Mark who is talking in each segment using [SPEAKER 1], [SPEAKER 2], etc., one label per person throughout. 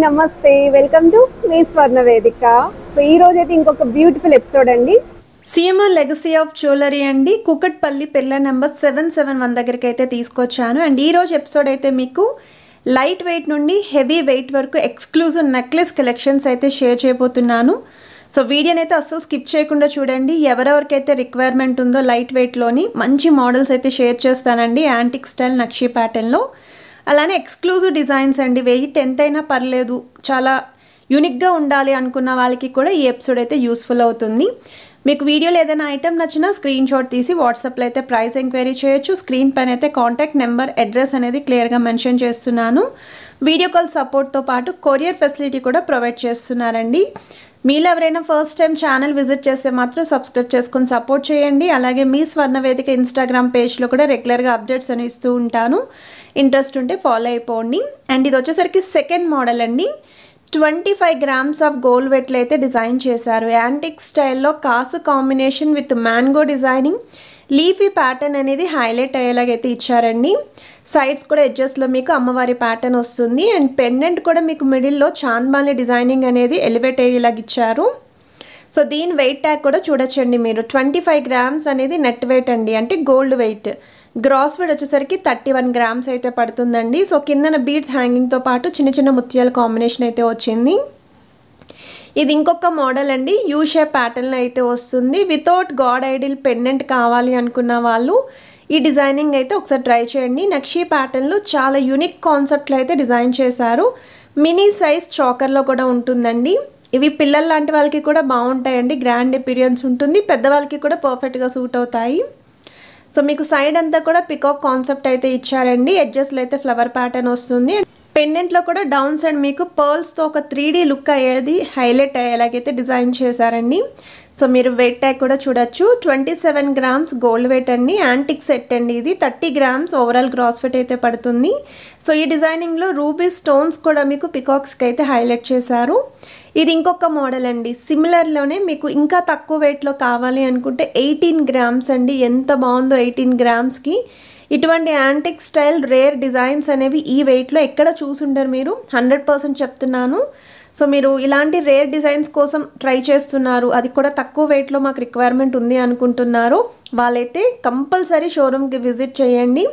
[SPEAKER 1] నమస్తే welcome to me స్వర్ణ వేదిక. So ఈ రోజు అయితే ఇంకొక బ్యూటిఫుల్ ఎపిసోడ్ అండి.
[SPEAKER 2] సిఎంఆర్ లెగసీ ఆఫ్ జ్యువెలరీ అండి, కుకట్పల్లి పిల్లర్ నెంబర్ 771 దగ్గరికి అయితే తీసుకొచ్చాను. అండ్ ఈ రోజు ఎపిసోడ్ అయితే మీకు లైట్ వెయిట్ నుండి హెవీ వెయిట్ వరకు ఎక్స్క్లూజివ్ నెక్లెస్ కలెక్షన్స్ అయితే షేర్ చేయబోతున్నాను. సో వీడియోని అయితే అస్సలు స్కిప్ చేయకుండా చూడండి. ఎవరెవరికైతే రిక్వైర్మెంట్ ఉందో లైట్ వెయిట్లోని మంచి మోడల్స్ అయితే షేర్ చేస్తానండి. యాంటిక్ స్టైల్ నక్షీ ప్యాటర్న్లో, అలానే ఎక్స్క్లూజివ్ డిజైన్స్ అండి. వెయిట్ ఎంతైనా పర్లేదు, చాలా యూనిక్గా ఉండాలి అనుకున్న వాళ్ళకి కూడా ఈ ఎపిసోడ్ అయితే యూస్ఫుల్ అవుతుంది. మీకు వీడియోలో ఏదైనా ఐటమ్ నచ్చినా స్క్రీన్ షాట్ తీసి వాట్సాప్లో అయితే ప్రైస్ ఎంక్వైరీ చేయొచ్చు. స్క్రీన్ పైన అయితే కాంటాక్ట్ నెంబర్, అడ్రస్ అనేది క్లియర్గా మెన్షన్ చేస్తున్నాను. వీడియో కాల్ సపోర్ట్తో పాటు కొరియర్ ఫెసిలిటీ కూడా ప్రొవైడ్ చేస్తున్నారండి. మీలో ఎవరైనా ఫస్ట్ టైం ఛానల్ విజిట్ చేస్తే మాత్రం సబ్స్క్రైబ్ చేసుకొని సపోర్ట్ చేయండి. అలాగే మీ స్వర్ణ వేదిక ఇన్స్టాగ్రామ్ పేజ్లో కూడా రెగ్యులర్గా అప్డేట్స్ అని ఇస్తూ ఉంటాను. ఇంట్రెస్ట్ ఉంటే ఫాలో అయిపోండి. అండ్ ఇది వచ్చేసరికి సెకండ్ మోడల్ అండి. 25 grams ఆఫ్ గోల్డ్ వెట్లు అయితే డిజైన్ చేశారు. యాంటిక్ స్టైల్లో కాసు combination with mango designing, leafy pattern అనేది హైలైట్ అయ్యేలాగైతే ఇచ్చారండి. సైడ్స్ కూడా ఎడ్జెస్లో మీకు అమ్మవారి ప్యాటర్న్ వస్తుంది. అండ్ పెండెంట్ కూడా మీకు మిడిల్లో చాంద్బాలి డిజైనింగ్ అనేది ఎలివేట్ అయ్యేలాగా ఇచ్చారు. సో దీని వెయిట్ ట్యాగ్ కూడా చూడొచ్చండి మీరు. 25 grams అనేది నెట్ వెయిట్ అండి, అంటే గోల్డ్ వెయిట్. గ్రాస్ వెయిట్ వచ్చేసరికి 31 grams అయితే పడుతుందండి. సో కిందన బీడ్స్ హ్యాంగింగ్తో పాటు చిన్న చిన్న ముత్యాల కాంబినేషన్ అయితే వచ్చింది. ఇది ఇంకొక మోడల్ అండి. యూ షేప్ ప్యాటర్న్ అయితే వస్తుంది. వితౌట్ గాడ్ ఐడిల్ పెండెంట్ కావాలి అనుకున్న వాళ్ళు ఈ డిజైనింగ్ అయితే ఒకసారి ట్రై చేయండి. నక్షీ ప్యాటర్న్లో చాలా యూనిక్ కాన్సెప్ట్లో అయితే డిజైన్ చేశారు. మినీ సైజ్ చాకర్లో కూడా ఉంటుందండి. ఇవి పిల్లల లాంటి వాళ్ళకి కూడా బాగుంటాయండి. గ్రాండ్ అపిరియన్స్ ఉంటుంది, పెద్దవాళ్ళకి కూడా పర్ఫెక్ట్గా సూట్ అవుతాయి. సో మీకు సైడ్ అంతా కూడా పికాక్ కాన్సెప్ట్ అయితే ఇచ్చారండి. ఎడ్జెస్లో అయితే ఫ్లవర్ ప్యాటర్న్ వస్తుంది. పెండెంట్లో కూడా డౌన్ సైడ్ మీకు పర్ల్స్తో ఒక 3D లుక్ అయ్యేది హైలైట్ అయ్యేలాగైతే డిజైన్ చేశారండి. సో మీరు వెయిట్ ట్యాగ్ కూడా చూడొచ్చు. 27 grams గోల్డ్ వెయిట్ అండి. యాంటిక్ సెట్ అండి ఇది. 30 grams ఓవరాల్ గ్రాస్ వెయిట్ అయితే పడుతుంది. సో ఈ డిజైనింగ్లో రూబీ స్టోన్స్ కూడా మీకు పికాక్స్కి అయితే హైలైట్ చేశారు. ఇది ఇంకొక మోడల్ అండి. సిమిలర్లోనే మీకు ఇంకా తక్కువ వెయిట్లో కావాలి అనుకుంటే 18 grams అండి. ఎంత బాగుందో 18 gramsకి. ఇటువంటి యాంటిక్ స్టైల్ రేర్ డిజైన్స్ అనేవి ఈ వెయిట్లో ఎక్కడ చూసుంటారు మీరు, 100% చెప్తున్నాను. సో మీరు ఇలాంటి రేర్ డిజైన్స్ కోసం ట్రై చేస్తున్నారు, అది కూడా తక్కువ వెయిట్లో మాకు రిక్వైర్మెంట్ ఉంది అనుకుంటున్నారు, వాళ్ళైతే కంపల్సరీ షోరూమ్కి విజిట్ చేయండి.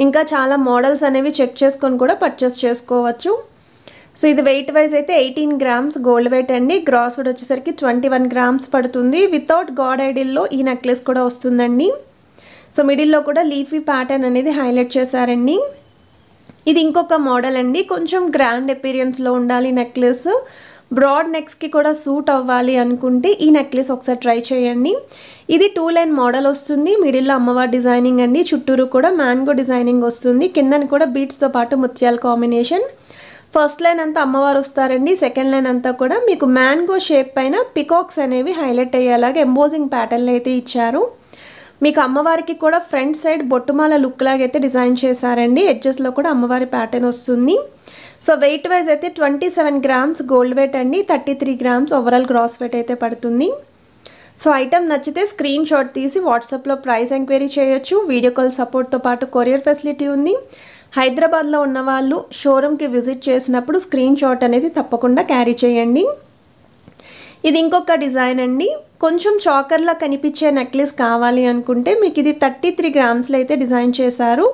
[SPEAKER 2] ఇంకా చాలా మోడల్స్ అనేవి చెక్ చేసుకొని కూడా పర్చేస్ చేసుకోవచ్చు. సో ఇది వెయిట్ వైజ్ అయితే 18 grams గోల్డ్ వెయిట్ అండి. గ్రాస్ వెయిట్ వచ్చేసరికి 21 grams పడుతుంది. వితౌట్ గాడ్ ఐడిల్లో ఈ నెక్లెస్ కూడా వస్తుందండి. సో మిడిల్లో కూడా లీఫీ ప్యాటర్న్ అనేది హైలైట్ చేశారండి. ఇది ఇంకొక మోడల్ అండి. కొంచెం గ్రాండ్ అపీరియన్స్లో ఉండాలి నెక్లెస్, బ్రాడ్ నెక్స్కి కూడా సూట్ అవ్వాలి అనుకుంటే ఈ నెక్లెస్ ఒకసారి ట్రై చేయండి. ఇది 2 లైన్ మోడల్ వస్తుంది. మిడిల్లో అమ్మవారి డిజైనింగ్ అండి. చుట్టూరు కూడా మ్యాంగో డిజైనింగ్ వస్తుంది. కిందన కూడా బీట్స్తో పాటు ముత్యాల కాంబినేషన్. ఫస్ట్ లైన్ అంతా అమ్మవారు వస్తారండి. సెకండ్ లైన్ అంతా కూడా మీకు మ్యాంగో షేప్ పైన పికాక్స్ అనేవి హైలైట్ అయ్యేలాగా ఎంబోజింగ్ ప్యాటర్న్లు అయితే ఇచ్చారు. మీకు అమ్మవారికి కూడా ఫ్రంట్ సైడ్ బొట్టుమాల లుక్ లాగైతే డిజైన్ చేశారండి. ఎడ్జెస్లో కూడా అమ్మవారి ప్యాటర్న్ వస్తుంది. సో వెయిట్ వైజ్ అయితే 27 grams గోల్డ్ వెయిట్ అండి. 33 grams ఓవరాల్ గ్రాస్ వెయిట్ అయితే పడుతుంది. సో ఐటమ్ నచ్చితే స్క్రీన్ షాట్ తీసి వాట్సాప్లో ప్రైస్ ఎంక్వైరీ చేయొచ్చు. వీడియో కాల్ సపోర్ట్తో పాటు కొరియర్ ఫెసిలిటీ ఉంది. హైదరాబాద్లో ఉన్న వాళ్ళు షోరూమ్కి విజిట్ చేసినప్పుడు స్క్రీన్ షాట్ అనేది తప్పకుండా క్యారీ చేయండి. ఇది ఇంకొక డిజైన్ అండి. కొంచెం చాకర్లా కనిపించే నెక్లెస్ కావాలి అనుకుంటే మీకు ఇది 33 grams అయితే డిజైన్ చేశారు.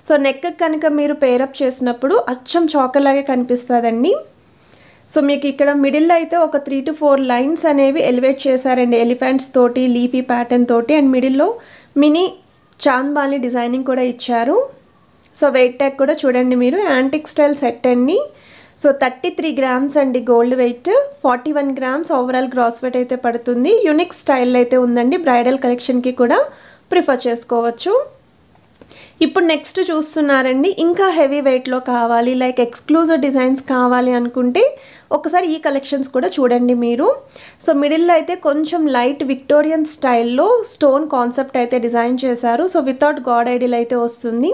[SPEAKER 2] సో నెక్ కనుక మీరు పేరప్ చేసినప్పుడు అచ్చం చాకర్లాగే కనిపిస్తుందండి. సో మీకు ఇక్కడ మిడిల్లో అయితే ఒక 3 to 4 లైన్స్ అనేవి ఎలివేట్ చేశారండి, ఎలిఫెంట్స్ తోటి, లీఫీ ప్యాటర్న్ తోటి. అండ్ మిడిల్లో మినీ చాంద్బాలి డిజైనింగ్ కూడా ఇచ్చారు. సో వెయిట్ ట్యాగ్ కూడా చూడండి మీరు. యాంటిక్ స్టైల్ సెట్ అండి. సో 33 grams అండి gold weight. 41 grams overall gross weight అయితే పడుతుంది. యూనిక్ స్టైల్ అయితే ఉందండి. బ్రైడల్ కలెక్షన్కి కూడా ప్రిఫర్ చేసుకోవచ్చు. ఇప్పుడు నెక్స్ట్ చూస్తున్నారండి, ఇంకా హెవీ వెయిట్లో కావాలి, లైక్ ఎక్స్క్లూజివ్ డిజైన్స్ కావాలి అనుకుంటే ఒకసారి ఈ కలెక్షన్స్ కూడా చూడండి మీరు. సో మిడిల్లో అయితే కొంచెం లైట్ విక్టోరియన్ స్టైల్లో స్టోన్ కాన్సెప్ట్ అయితే డిజైన్ చేశారు. సో వితౌట్ గాడ్ ఐడిల్ అయితే వస్తుంది.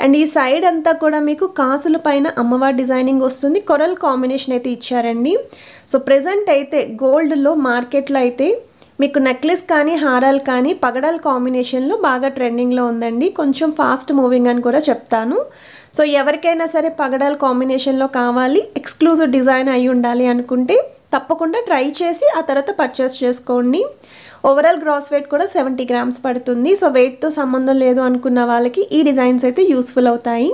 [SPEAKER 2] అండ్ ఈ సైడ్ అంతా కూడా మీకు కాసుల పైన అమ్మవారి డిజైనింగ్ వస్తుంది. కొరల్ కాంబినేషన్ అయితే ఇచ్చారండి. సో ప్రెజెంట్ అయితే గోల్డ్లో మార్కెట్లో అయితే మీకు నెక్లెస్ కానీ హారాలు కానీ పగడాల కాంబినేషన్లో బాగా ట్రెండింగ్లో ఉందండి. కొంచెం ఫాస్ట్ మూవింగ్ అని కూడా చెప్తాను. సో ఎవరికైనా సరే పగడాల కాంబినేషన్లో కావాలి, ఎక్స్క్లూజివ్ డిజైన్ అయి ఉండాలి అనుకుంటే తప్పకుండా ట్రై చేసి ఆ తర్వాత పర్చేస్ చేసుకోండి. ఓవరాల్ గ్రాస్ వెయిట్ కూడా 70 గ్రామ్స్ పడుతుంది. సో వెయిట్తో సంబంధం లేదు అనుకున్న వాళ్ళకి ఈ డిజైన్స్ అయితే యూస్ఫుల్ అవుతాయి.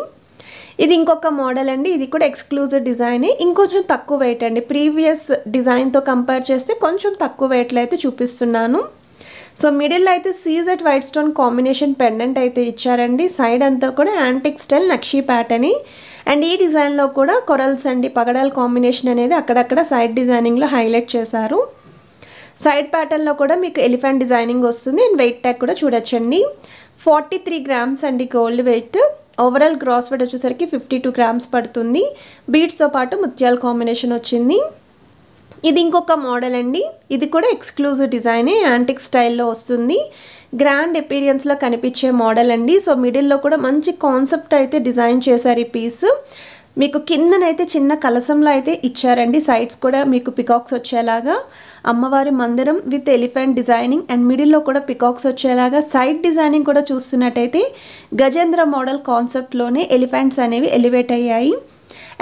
[SPEAKER 2] ఇది ఇంకొక మోడల్ అండి. ఇది కూడా ఎక్స్క్లూజివ్ డిజైనే, ఇంకొంచెం తక్కువ వెయిట్ అండి. ప్రీవియస్ డిజైన్తో కంపేర్ చేస్తే కొంచెం తక్కువ వెయిట్లో అయితే చూపిస్తున్నాను. సో మిడిల్లో అయితే CZ white stone combination pendant అయితే ఇచ్చారండి. సైడ్ అంతా కూడా antique style nakshi pattern. And ఈ డిజైన్లో కూడా కొరల్స్ అండి, పగడాల కాంబినేషన్ అనేది అక్కడక్కడ సైడ్ డిజైనింగ్లో హైలైట్ చేశారు. సైడ్ ప్యాటర్న్లో కూడా మీకు ఎలిఫెంట్ డిజైనింగ్ వస్తుంది. అండ్ వెయిట్ ట్యాగ్ కూడా చూడొచ్చండి. 43 గ్రామ్స్ అండి gold weight. Overall gross weight వచ్చేసరికి 52 గ్రామ్స్ పడుతుంది. బీడ్స్తో పాటు ముత్యాల కాంబినేషన్ వచ్చింది. ఇది ఇంకొక మోడల్ అండి. ఇది కూడా ఎక్స్క్లూజివ్ డిజైనే, యాంటిక్ స్టైల్లో వస్తుంది. గ్రాండ్ ఎపీరియన్స్లో కనిపించే మోడల్ అండి. సో మిడిల్లో కూడా మంచి కాన్సెప్ట్ అయితే డిజైన్ చేశారు ఈ పీస్. మీకు కిందనైతే చిన్న కలసంలో అయితే ఇచ్చారండి. సైడ్స్ కూడా మీకు పికాక్స్ వచ్చేలాగా అమ్మవారి మందిరం విత్ ఎలిఫెంట్ డిజైనింగ్ అండ్ మిడిల్లో కూడా పికాక్స్ వచ్చేలాగా సైడ్ డిజైనింగ్ కూడా చూస్తున్నట్టయితే గజేంద్ర మోడల్ కాన్సెప్ట్లోనే ఎలిఫెంట్స్ అనేవి ఎలివేట్ అయ్యాయి.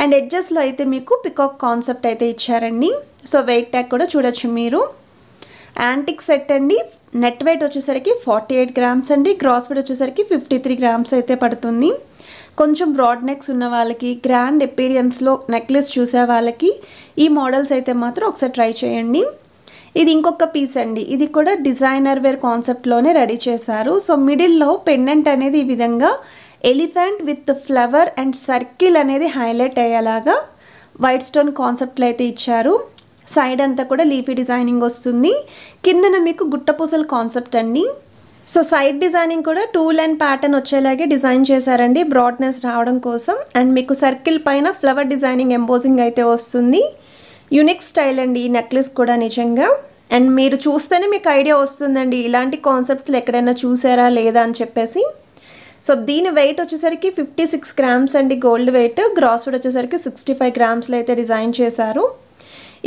[SPEAKER 2] అండ్ ఎడ్జెస్లో అయితే మీకు పికాక్ కాన్సెప్ట్ అయితే ఇచ్చారండి. సో వెయిట్ ట్యాగ్ కూడా చూడొచ్చు మీరు. యాంటిక్ సెట్ అండి. నెట్ వెయిట్ వచ్చేసరికి 48 గ్రామ్స్ అండి. గ్రాస్ వెయిట్ వచ్చేసరికి 53 గ్రామ్స్ అయితే పడుతుంది. కొంచెం బ్రాడ్ నెక్స్ ఉన్న వాళ్ళకి, గ్రాండ్ ఎపీరియన్స్లో నెక్లెస్ చూసే వాళ్ళకి ఈ మోడల్స్ అయితే మాత్రం ఒకసారి ట్రై చేయండి. ఇది ఇంకొక పీస్ అండి. ఇది కూడా డిజైనర్ వేర్ కాన్సెప్ట్లోనే రెడీ చేశారు. సో మిడిల్లో పెండెంట్ అనేది ఈ విధంగా elephant with flower and circle అనేది హైలైట్ అయ్యేలాగా వైట్ స్టోన్ కాన్సెప్ట్లో అయితే ఇచ్చారు. సైడ్ అంతా కూడా లీఫీ డిజైనింగ్ వస్తుంది. కిందన మీకు గుట్టపూసల కాన్సెప్ట్ అండి. సో సైడ్ డిజైనింగ్ కూడా 2 లైన్ ప్యాటర్న్ వచ్చేలాగే డిజైన్ చేశారండి, బ్రాడ్నెస్ రావడం కోసం. అండ్ మీకు సర్కిల్ పైన ఫ్లవర్ డిజైనింగ్ ఎంబోజింగ్ అయితే వస్తుంది. యూనిక్ స్టైల్ అండి ఈ నెక్లెస్ కూడా నిజంగా. అండ్ మీరు చూస్తేనే మీకు ఐడియా వస్తుందండి ఇలాంటి కాన్సెప్ట్స్లో ఎక్కడైనా చూసారా లేదా అని చెప్పేసి. సో దీని వెయిట్ వచ్చేసరికి 56 గ్రామ్స్ అండి గోల్డ్ వెయిట్. గ్రాస్ వెయిట్ వచ్చేసరికి 65 గ్రామ్స్లో అయితే డిజైన్ చేశారు.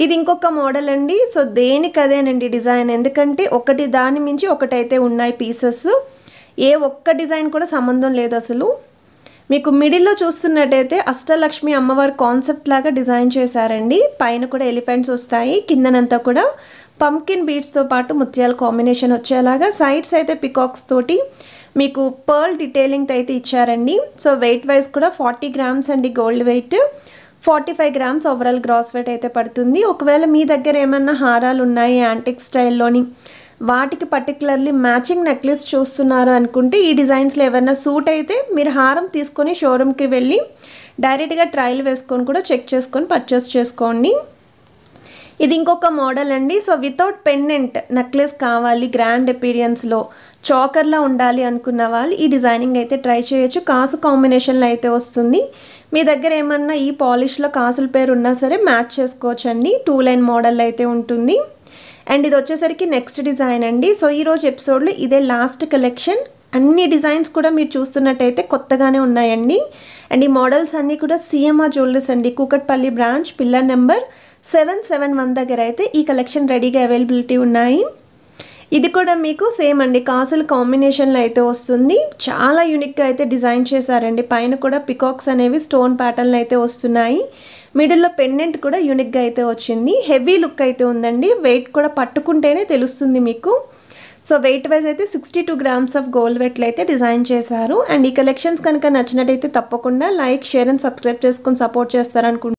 [SPEAKER 2] ఇది ఇంకొక మోడల్ అండి. సో దేనికి అదేనండి డిజైన్, ఎందుకంటే ఒకటి దాని మించి ఒకటైతే ఉన్నాయి పీసెస్. ఏ ఒక్క డిజైన్ కూడా సంబంధం లేదు అసలు. మీకు మిడిల్లో చూస్తున్నట్టయితే అష్టలక్ష్మి అమ్మవారి కాన్సెప్ట్ లాగా డిజైన్ చేశారండి. పైన కూడా ఎలిఫెంట్స్ వస్తాయి, కిందనంతా కూడా పంకిన్ బీడ్స్తో పాటు ముత్యాల కాంబినేషన్ వచ్చేలాగా. సైడ్స్ అయితే పికాక్స్ తోటి మీకు పర్ల్ డీటెయిలింగ్ అయితే ఇచ్చారండి. సో వెయిట్ వైజ్ కూడా 40 గ్రామ్స్ అండి gold weight. 45 grams overall gross weight అయితే పడుతుంది. ఒకవేళ మీ దగ్గర ఏమన్నా హారాలు ఉన్నాయి యాంటిక్ స్టైల్లోని, వాటికి పర్టికులర్లీ మ్యాచింగ్ నెక్లెస్ చూస్తున్నారు అనుకుంటే ఈ డిజైన్స్లో ఏమైనా సూట్ అయితే మీరు హారం తీసుకొని షోరూమ్కి వెళ్ళి డైరెక్ట్గా ట్రయల్ వేసుకొని కూడా చెక్ చేసుకొని పర్చేస్ చేసుకోండి. ఇది ఇంకొక మోడల్ అండి. సో వితౌట్ పెండెంట్ నెక్లెస్ కావాలి, గ్రాండ్ ఎపీరియన్స్లో చాకర్లా ఉండాలి అనుకున్న వాళ్ళు ఈ డిజైనింగ్ అయితే ట్రై చేయొచ్చు. కాసు కాంబినేషన్లో అయితే వస్తుంది. మీ దగ్గర ఏమన్నా ఈ పాలిష్లో కాసుల పేరు ఉన్నా సరే మ్యాచ్ చేసుకోవచ్చు అండి. 2 లైన్ మోడల్ అయితే ఉంటుంది. అండ్ ఇది వచ్చేసరికి నెక్స్ట్ డిజైన్ అండి. సో ఈరోజు ఎపిసోడ్లో ఇదే లాస్ట్ కలెక్షన్. అన్ని డిజైన్స్ కూడా మీరు చూస్తున్నట్టయితే కొత్తగానే ఉన్నాయండి. అండ్ ఈ మోడల్స్ అన్నీ కూడా సిఎంఆర్ జ్యువెలరీస్ అండి, కూకట్పల్లి బ్రాంచ్, పిల్లర్ నెంబర్ 771 దగ్గర అయితే ఈ కలెక్షన్ రెడీగా అవైలబిలిటీ ఉన్నాయి. ఇది కూడా మీకు సేమ్ అండి, కాసుల కాంబినేషన్లో అయితే వస్తుంది. చాలా యూనిక్గా అయితే డిజైన్ చేశారండి. పైన కూడా పికాక్స్ అనేవి స్టోన్ ప్యాటర్న్లు అయితే వస్తున్నాయి. మిడిల్లో పెండెంట్ కూడా యూనిక్గా అయితే వచ్చింది. హెవీ లుక్ అయితే ఉందండి. వెయిట్ కూడా పట్టుకుంటేనే తెలుస్తుంది మీకు. సో వెయిట్ వైజ్ అయితే 62 గ్రామ్స్ ఆఫ్ గోల్డ్ వెయిట్లో అయితే డిజైన్ చేశారు. అండ్ ఈ కలెక్షన్స్ కనుక నచ్చినట్టయితే తప్పకుండా లైక్, షేర్ అండ్ సబ్స్క్రైబ్ చేసుకొని సపోర్ట్ చేస్తారనుకుంటున్నాను.